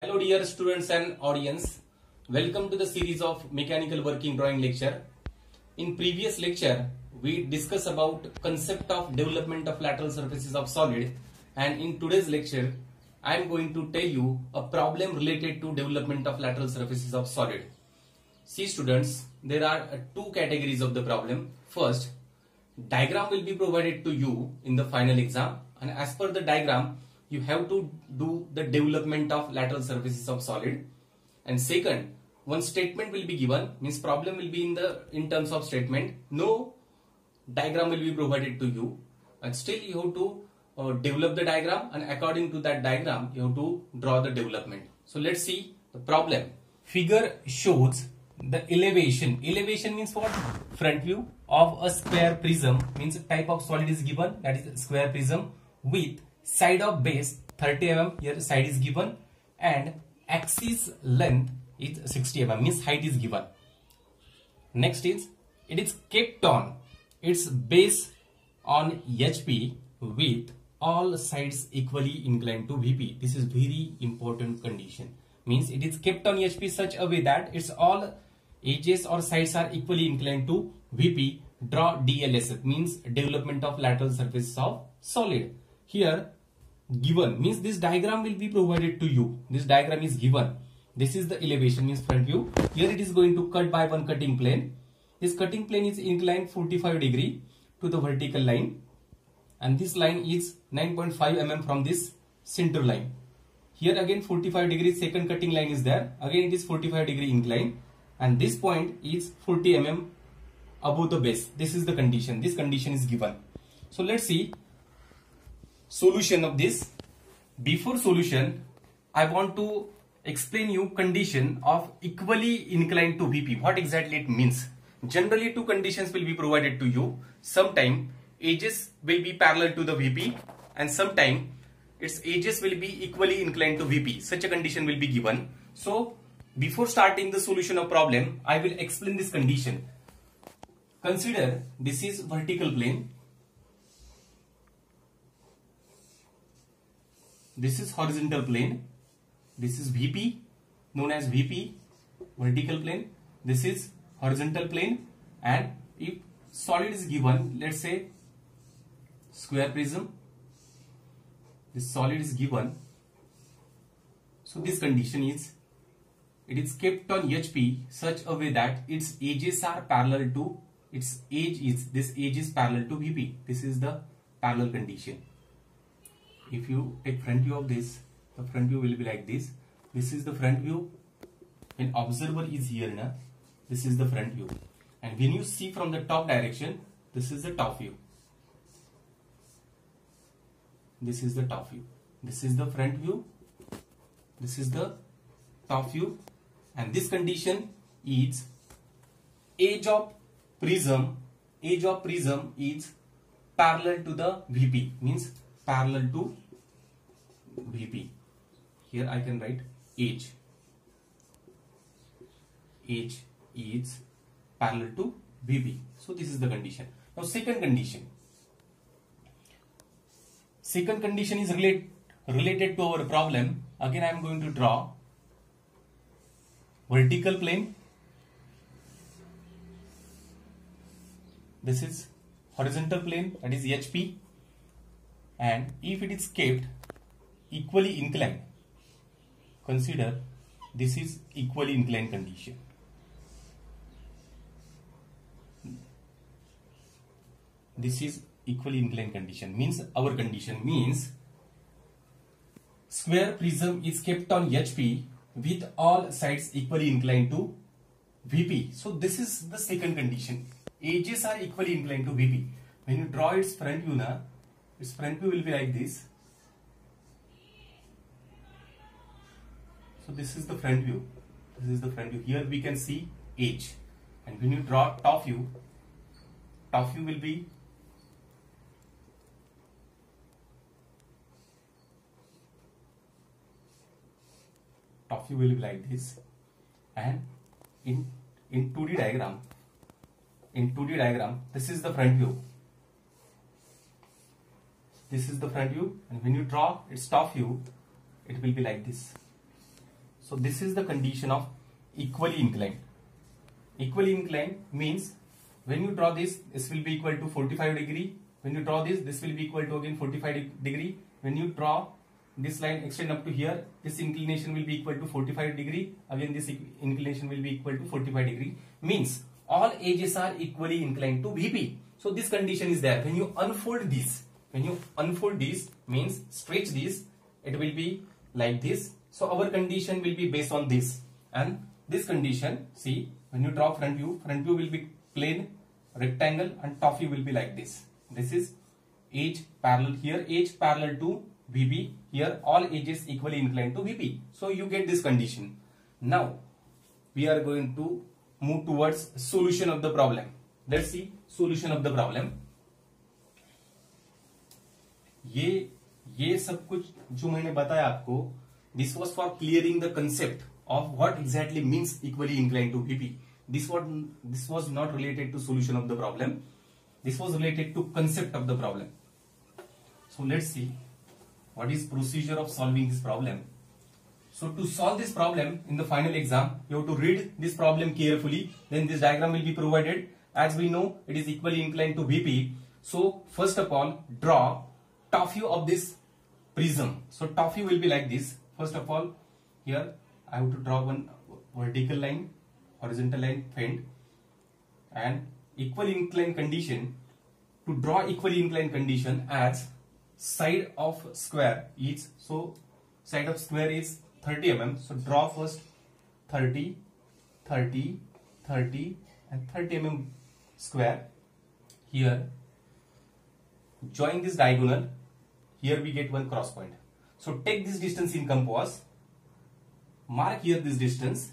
Hello dear students and audience, welcome to the series of mechanical working drawing lecture. In previous lecture, we discussed about concept of development of lateral surfaces of solid, and in today's lecture, I am going to tell you a problem related to development of lateral surfaces of solid. See students, there are two categories of the problem. First, diagram will be provided to you in the final exam, and as per the diagram, you have to do the development of lateral surfaces of solid. And second, one statement will be given, means problem will be in terms of statement. No diagram will be provided to you, and still you have to develop the diagram, and according to that diagram you have to draw the development. So let's see the problem. Figure shows the elevation. Elevation means what? Front view of a square prism, means type of solid is given, that is square prism, with side of base 30 mm, here side is given, and axis length is 60 mm, means height is given. Next is, it is kept on its base on HP with all sides equally inclined to VP. This is very important condition. Means it is kept on HP such a way that its all edges or sides are equally inclined to VP. Draw DLS, means development of lateral surface of solid. Here given, means this diagram will be provided to you. This diagram is given. This is the elevation, means front view. Here it is going to cut by one cutting plane. This cutting plane is inclined 45 degree to the vertical line, and this line is 9.5 mm from this center line. Here again 45 degree second cutting line is there. Again it is 45 degree incline, and this point is 40 mm above the base. This is the condition. This condition is given. So let's see solution of this. Before solution, I want to explain you condition of equally inclined to VP. What exactly it means? Generally two conditions will be provided to you. Sometime edges will be parallel to the VP, and sometime its edges will be equally inclined to VP. Such a condition will be given. So before starting the solution of problem, I will explain this condition. Consider this is vertical plane. This is horizontal plane. This is VP, known as VP, vertical plane. This is horizontal plane. And if solid is given, let's say square prism, this solid is given. So this condition is, it is kept on HP such a way that its edges are parallel to, this edge is parallel to VP. This is the parallel condition. If you take front view of this, the front view will be like this. This is the front view. When observer is here now, this is the front view. And when you see from the top direction, this is the top view. This is the top view. This is the front view. This is the top view. And this condition is edge of prism is parallel to the VP, means parallel to VP. Here I can write edge. Edge is parallel to VP. So this is the condition. Now second condition. Second condition is related to our problem. Again I am going to draw vertical plane. This is horizontal plane, that is HP. And if it is kept equally inclined, consider this is equally inclined condition. This is equally inclined condition, means our condition means square prism is kept on HP with all sides equally inclined to VP. So this is the second condition. Edges are equally inclined to VP. When you draw its front view now, its front view will be like this. So this is the front view. This is the front view. Here we can see edge. And when you draw top view will be like this. And in 2D diagram, this is the front view. This is the front view, and when you draw its top view, it will be like this. So this is the condition of equally inclined. Equally inclined means when you draw this, this will be equal to 45 degree. When you draw this will be equal to again 45 degree. When you draw this line extend up to here, this inclination will be equal to 45 degree. Again this inclination will be equal to 45 degree. Means all edges are equally inclined to VP. So this condition is there. When you unfold this means stretch this, it will be like this. So our condition will be based on this, and this condition, see, when you draw front view will be plane, rectangle, and top view will be like this. This is edge parallel here, edge parallel to VP, here all edges equally inclined to VP. So you get this condition. Now we are going to move towards solution of the problem. Let's see solution of the problem. ये सब कुछ जो मैंने बताया आपको, this was for clearing the concept of what exactly means equally inclined to VP. This was not related to solution of the problem. This was related to concept of the problem. So let's see what is procedure of solving this problem. So to solve this problem in the final exam, you have to read this problem carefully. Then this diagram will be provided. As we know, it is equally inclined to VP. So first of all, draw top view of this prism. So top view will be like this. First of all, here I have to draw one vertical line, horizontal line, fend, and equally inclined condition. To draw equally inclined condition, as side of square is, so side of square is 30 mm. So draw first 30, 30, 30 and 30 mm square. Here join this diagonal. Here we get one cross point. So take this distance in compass. Mark here this distance.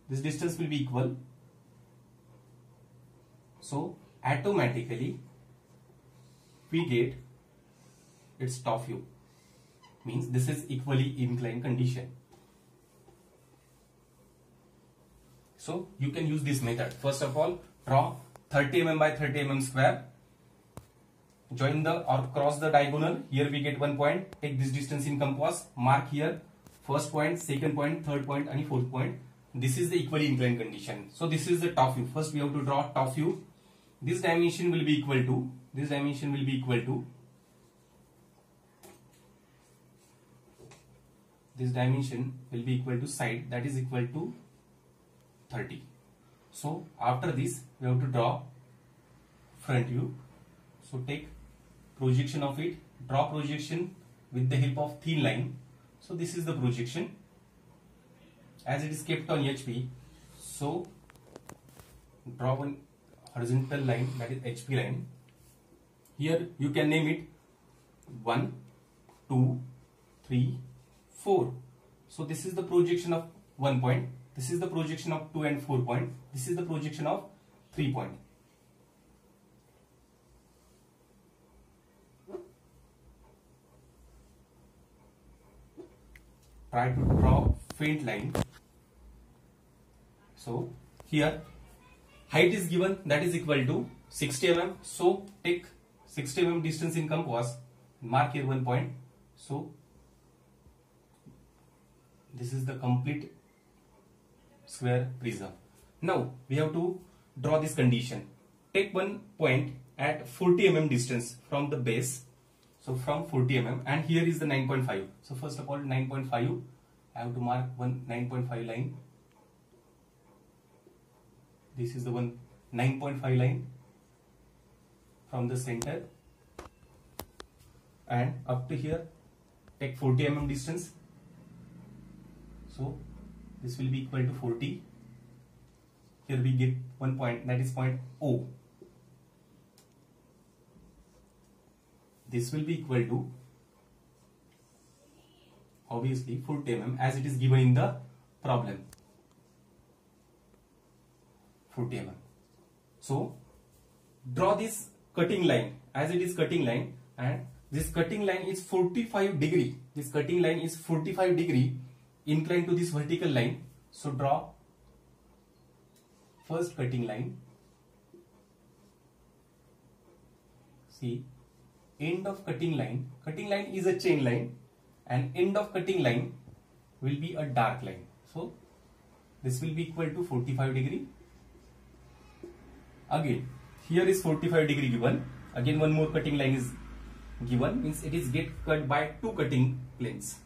This distance will be equal. So automatically we get its top view. Means this is equally inclined condition. So you can use this method. First of all, draw 30 mm by 30 mm square. Join the or cross the diagonal. Here we get one point. Take this distance in compass. Mark here first point, second point, third point, and fourth point. This is the equally inclined condition. So this is the top view. First we have to draw top view. This dimension will be equal to, this dimension will be equal to, this dimension will be equal to side, that is equal to 30. So after this we have to draw front view. So take projection of it, draw projection with the help of thin line. So this is the projection as it is kept on HP. So draw one horizontal line, that is HP line. Here you can name it 1, 2, 3, 4. So this is the projection of 1 point. This is the projection of 2 and 4 point. This is the projection of 3 point. Try to draw faint line. So here height is given, that is equal to 60 mm. So take 60 mm distance in compass. Mark here one point. So this is the complete square prism. Now we have to draw this condition. Take one point at 40 mm distance from the base. So from 40 mm, and here is the 9.5. So first of all 9.5, I have to mark one 9.5 line. This is the one 9.5 line from the center, and up to here take 40 mm distance. So this will be equal to 40. Here we get one point, that is point O. This will be equal to obviously 40 mm as it is given in the problem. 40 mm. So draw this cutting line as it is cutting line, and this cutting line is 45 degree. This cutting line is 45 degree inclined to this vertical line. So draw first cutting line. See, end of cutting line is a chain line, and end of cutting line will be a dark line. So this will be equal to 45 degree. Again, here is 45 degree given. Again, one more cutting line is given, means it is get cut by two cutting planes.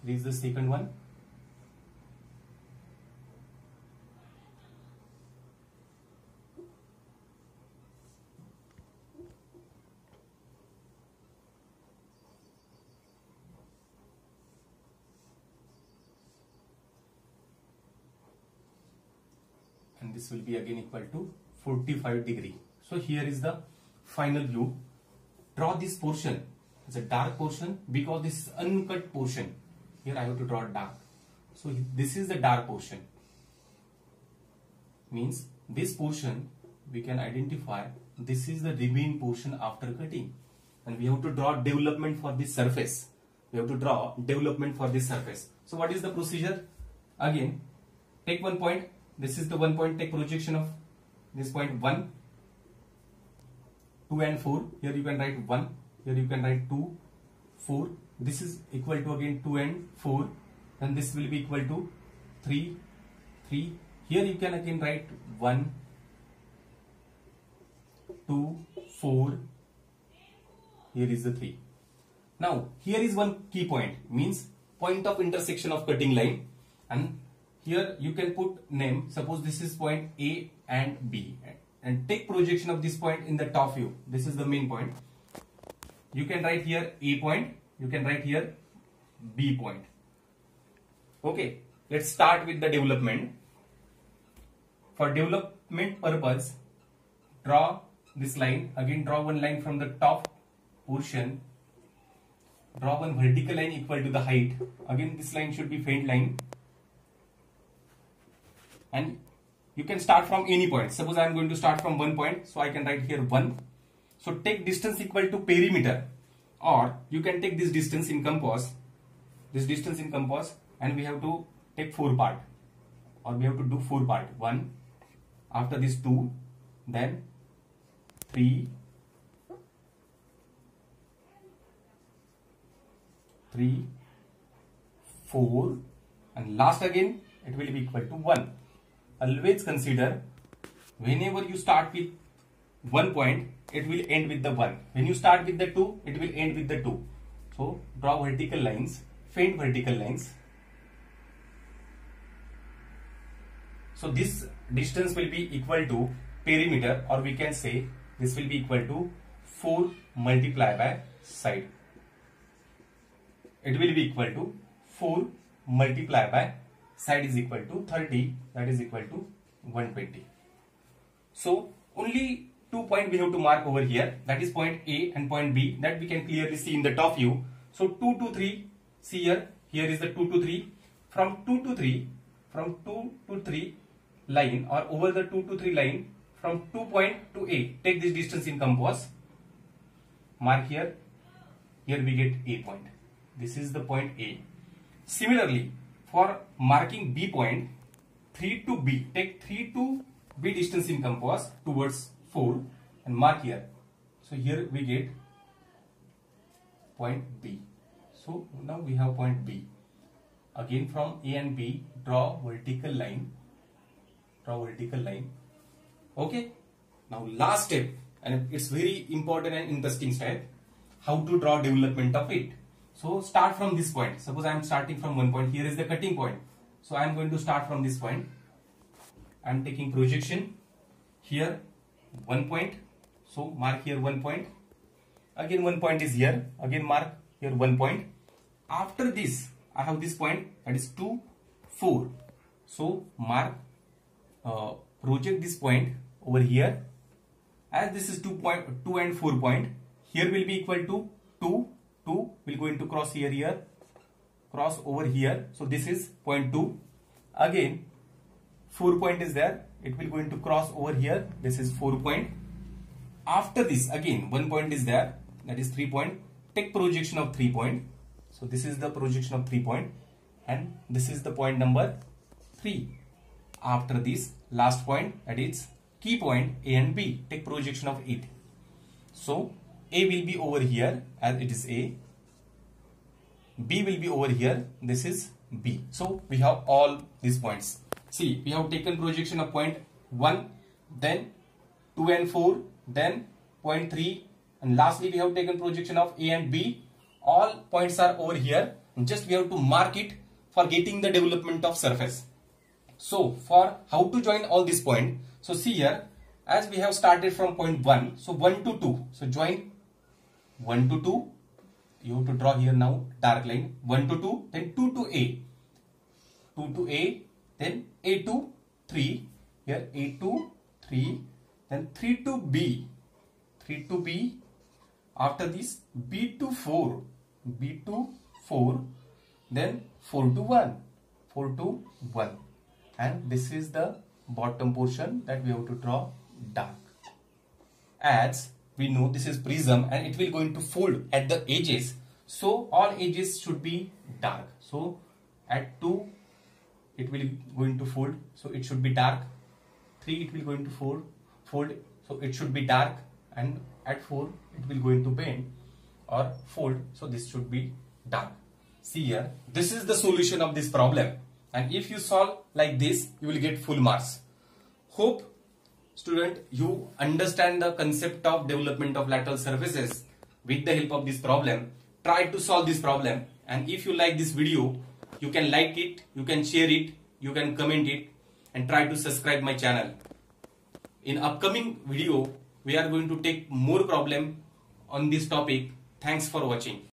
This is the second one. And this will be again equal to 45 degree. So here is the final view. Draw this portion. It's a dark portion because this is uncut portion. Here I have to draw dark. So this is the dark portion. Means this portion we can identify this is the remaining portion after cutting. And we have to draw development for this surface. We have to draw development for this surface. So what is the procedure? Again, take one point. This is the 1 point. Take projection of this point 1, 2 and 4. Here you can write 1. Here you can write 2, 4. This is equal to again 2 and 4. Then this will be equal to 3, 3. Here you can again write 1, 2, 4. Here is the 3. Now here is one key point, means point of intersection of cutting line, and here you can put name. Suppose this is point A and B, and take projection of this point in the top view. This is the main point. You can write here A point, you can write here B point. Okay, let's start with the development. For development purpose, draw this line. Again, draw one line from the top portion. Draw one vertical line equal to the height. Again, this line should be faint line. And you can start from any point. Suppose I am going to start from 1 point, so I can write here 1. So take distance equal to perimeter, or you can take this distance in compass, and we have to take 4 part, or we have to do 4 part. 1, after this 2, then 3, 4, and last again it will be equal to 1. Always consider whenever you start with 1 point, it will end with the 1. When you start with the 2, it will end with the 2. So draw vertical lines, faint vertical lines. So this distance will be equal to perimeter, or we can say this will be equal to 4 multiplied by side. It will be equal to 4 multiplied by side is equal to 30, that is equal to 120. So only 2 points we have to mark over here, that is point A and point B, that we can clearly see in the top view. So 2 to 3, see here is the 2 to 3. From 2 to 3 line, or over the 2 to 3 line, from 2 point to A, take this distance in compass, mark here we get A point. This is the point A. Similarly, for marking B point, 3 to B, take 3 to B distance in compass towards 4 and mark here. So here we get point B. So now we have point B. Again, from A and B, draw vertical line. Okay. Now last step, and it's very important and interesting step, how to draw development of it. So start from this point. Suppose I am starting from 1 point. Here is the cutting point. So I am going to start from this point. I am taking projection. Here 1 point. So mark here 1 point. Again 1 point is here. Again mark here 1 point. After this, I have this point, that is 2, 4. So mark, project this point over here. As this is 2 and 4 point, here will be equal to 2. 2 will go into cross here, cross over here. So this is point 2. Again 4 point is there, it will go into cross over here. This is 4 point. After this, again 1 point is there, that is 3 point. Take projection of 3 point. So this is the projection of 3 point, and this is the point number 3. After this last point, that is key point A and B, take projection of it. So A will be over here as it is A, B will be over here. This is B. So we have all these points. See, we have taken projection of point 1, then 2 and 4, then point 3, and lastly we have taken projection of A and B. All points are over here. Just we have to mark it for getting the development of surface. So for how to join all these points, so see here, as we have started from point 1, so 1 to 2, so join 1 to 2, you have to draw here now dark line, 1 to 2, then 2 to A, 2 to A, then A to 3, here A to 3, then 3 to B, 3 to B, after this B to 4, B to 4, then 4 to 1, 4 to 1, and this is the bottom portion that we have to draw dark. As we know, this is prism and it will going to fold at the edges, so all edges should be dark. So at 2 it will going to fold, so it should be dark. 3 it will going to fold, so it should be dark, and at 4 it will going to bend or fold, so this should be dark. See here, this is the solution of this problem, and if you solve like this, you will get full marks. Hope student you understand the concept of development of lateral surfaces with the help of this problem. Try to solve this problem, and if you like this video, you can like it, you can share it, you can comment it, and try to subscribe my channel. In upcoming video, we are going to take more problem on this topic. Thanks for watching.